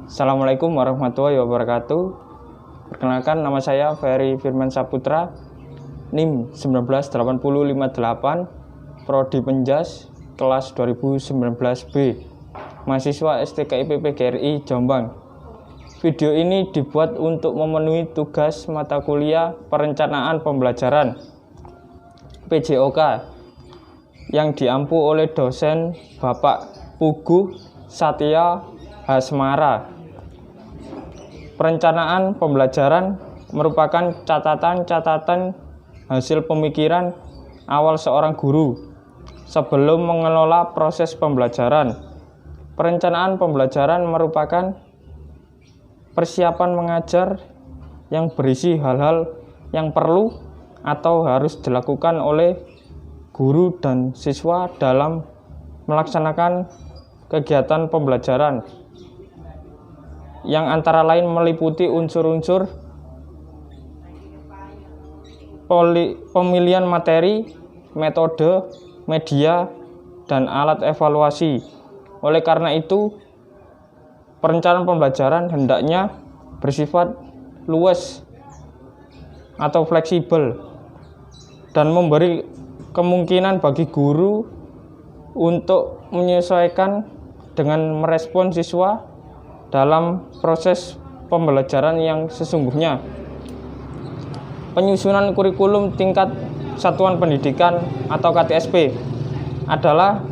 Assalamualaikum warahmatullahi wabarakatuh. Perkenalkan, nama saya Ferry Firman Saputra, NIM 19858, Prodi Penjas, kelas 2019B, mahasiswa STKIP PGRI Jombang. Video ini dibuat untuk memenuhi tugas mata kuliah Perencanaan Pembelajaran PJOK yang diampu oleh dosen Bapak Puguh Satya Hasmara. Perencanaan pembelajaran merupakan catatan-catatan hasil pemikiran awal seorang guru sebelum mengelola proses pembelajaran. Perencanaan pembelajaran merupakan persiapan mengajar yang berisi hal-hal yang perlu atau harus dilakukan oleh guru dan siswa dalam melaksanakan kegiatan pembelajaran, yang antara lain meliputi unsur-unsur pemilihan materi, metode, media, dan alat evaluasi. Oleh karena itu, perencanaan pembelajaran hendaknya bersifat luas atau fleksibel dan memberi kemungkinan bagi guru untuk menyesuaikan dengan merespon siswa dalam proses pembelajaran yang sesungguhnya. Penyusunan kurikulum tingkat satuan pendidikan atau KTSP adalah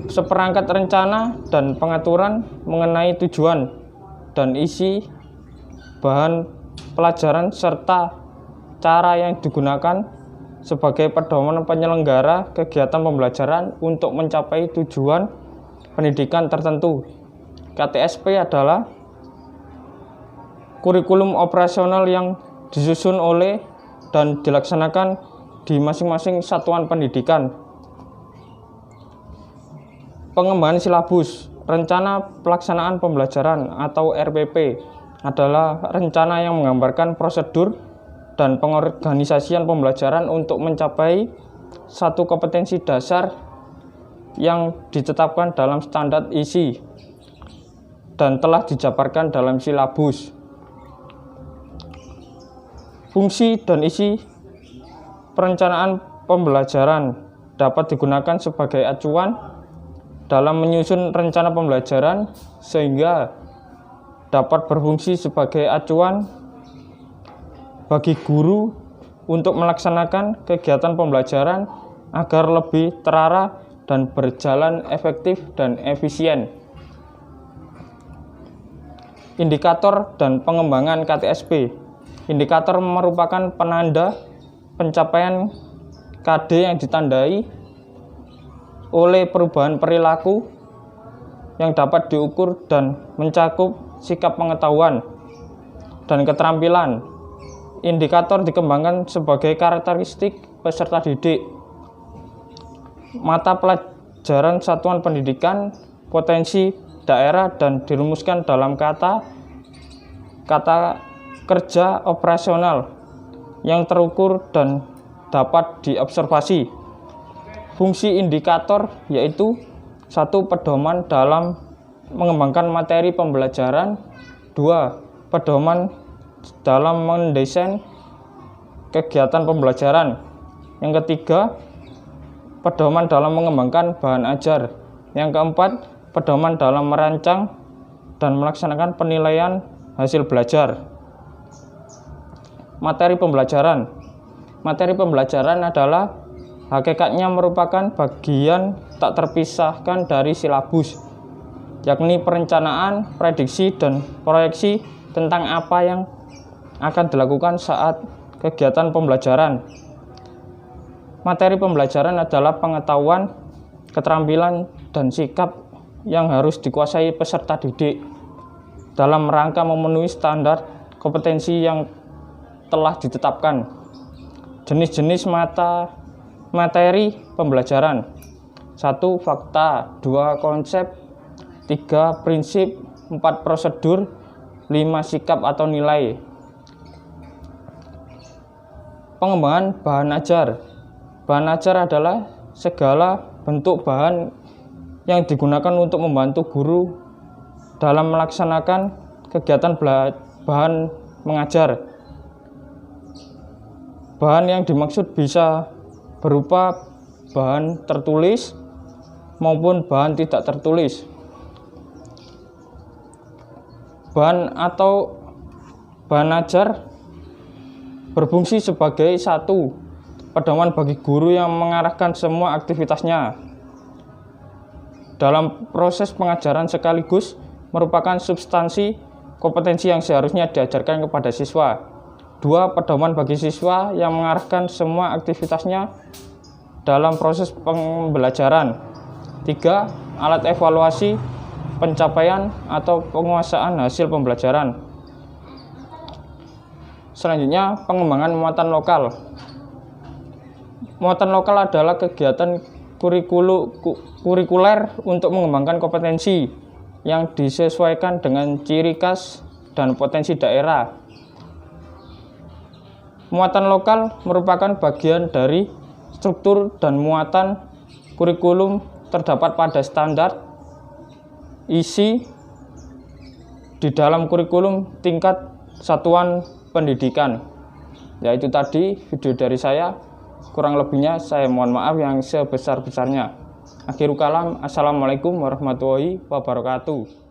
seperangkat rencana dan pengaturan mengenai tujuan dan isi bahan pelajaran serta cara yang digunakan sebagai pedoman penyelenggara kegiatan pembelajaran untuk mencapai tujuan pendidikan tertentu. KTSP adalah kurikulum operasional yang disusun oleh dan dilaksanakan di masing-masing satuan pendidikan. Pengembangan silabus. Rencana pelaksanaan pembelajaran atau RPP adalah rencana yang menggambarkan prosedur dan pengorganisasian pembelajaran untuk mencapai satu kompetensi dasar yang ditetapkan dalam standar isi dan telah dijabarkan dalam silabus. Fungsi dan isi perencanaan pembelajaran dapat digunakan sebagai acuan dalam menyusun rencana pembelajaran sehingga dapat berfungsi sebagai acuan bagi guru untuk melaksanakan kegiatan pembelajaran agar lebih terarah dan berjalan efektif dan efisien. Indikator dan pengembangan KTSP. Indikator merupakan penanda pencapaian KD yang ditandai oleh perubahan perilaku yang dapat diukur dan mencakup sikap pengetahuan dan keterampilan. Indikator dikembangkan sebagai karakteristik peserta didik, mata pelajaran satuan pendidikan, potensi daerah, dan dirumuskan dalam kata kerja operasional yang terukur dan dapat diobservasi. Fungsi indikator yaitu 1. Pedoman dalam mengembangkan materi pembelajaran. 2. Pedoman dalam mendesain kegiatan pembelajaran. Yang ketiga, pedoman dalam mengembangkan bahan ajar. Yang keempat, pedoman dalam merancang dan melaksanakan penilaian hasil belajar. Materi pembelajaran. Materi pembelajaran adalah hakikatnya merupakan bagian tak terpisahkan dari silabus, yakni perencanaan, prediksi, dan proyeksi tentang apa yang akan dilakukan saat kegiatan pembelajaran. Materi pembelajaran adalah pengetahuan, keterampilan, dan sikap yang harus dikuasai peserta didik dalam rangka memenuhi standar kompetensi yang telah ditetapkan. Jenis-jenis materi pembelajaran. 1. Fakta. 2. Konsep. 3. Prinsip. 4. Prosedur. 5. Sikap atau nilai. Pengembangan bahan ajar. Bahan ajar adalah segala bentuk bahan yang digunakan untuk membantu guru dalam melaksanakan kegiatan bahan mengajar. Bahan yang dimaksud bisa berupa bahan tertulis maupun bahan tidak tertulis. Bahan atau bahan ajar berfungsi sebagai satu pedoman bagi guru yang mengarahkan semua aktivitasnya dalam proses pengajaran, sekaligus merupakan substansi kompetensi yang seharusnya diajarkan kepada siswa. 2. Pedoman bagi siswa yang mengarahkan semua aktivitasnya dalam proses pembelajaran. 3. Alat evaluasi pencapaian atau penguasaan hasil pembelajaran. Selanjutnya, pengembangan muatan lokal. Muatan lokal adalah kegiatan kurikuler untuk mengembangkan kompetensi yang disesuaikan dengan ciri khas dan potensi daerah. Muatan lokal merupakan bagian dari struktur dan muatan kurikulum terdapat pada standar isi di dalam kurikulum tingkat satuan pendidikan. Ya, itu tadi video dari saya. Kurang lebihnya saya mohon maaf yang sebesar-besarnya. Akhirul kalam, assalamualaikum warahmatullahi wabarakatuh.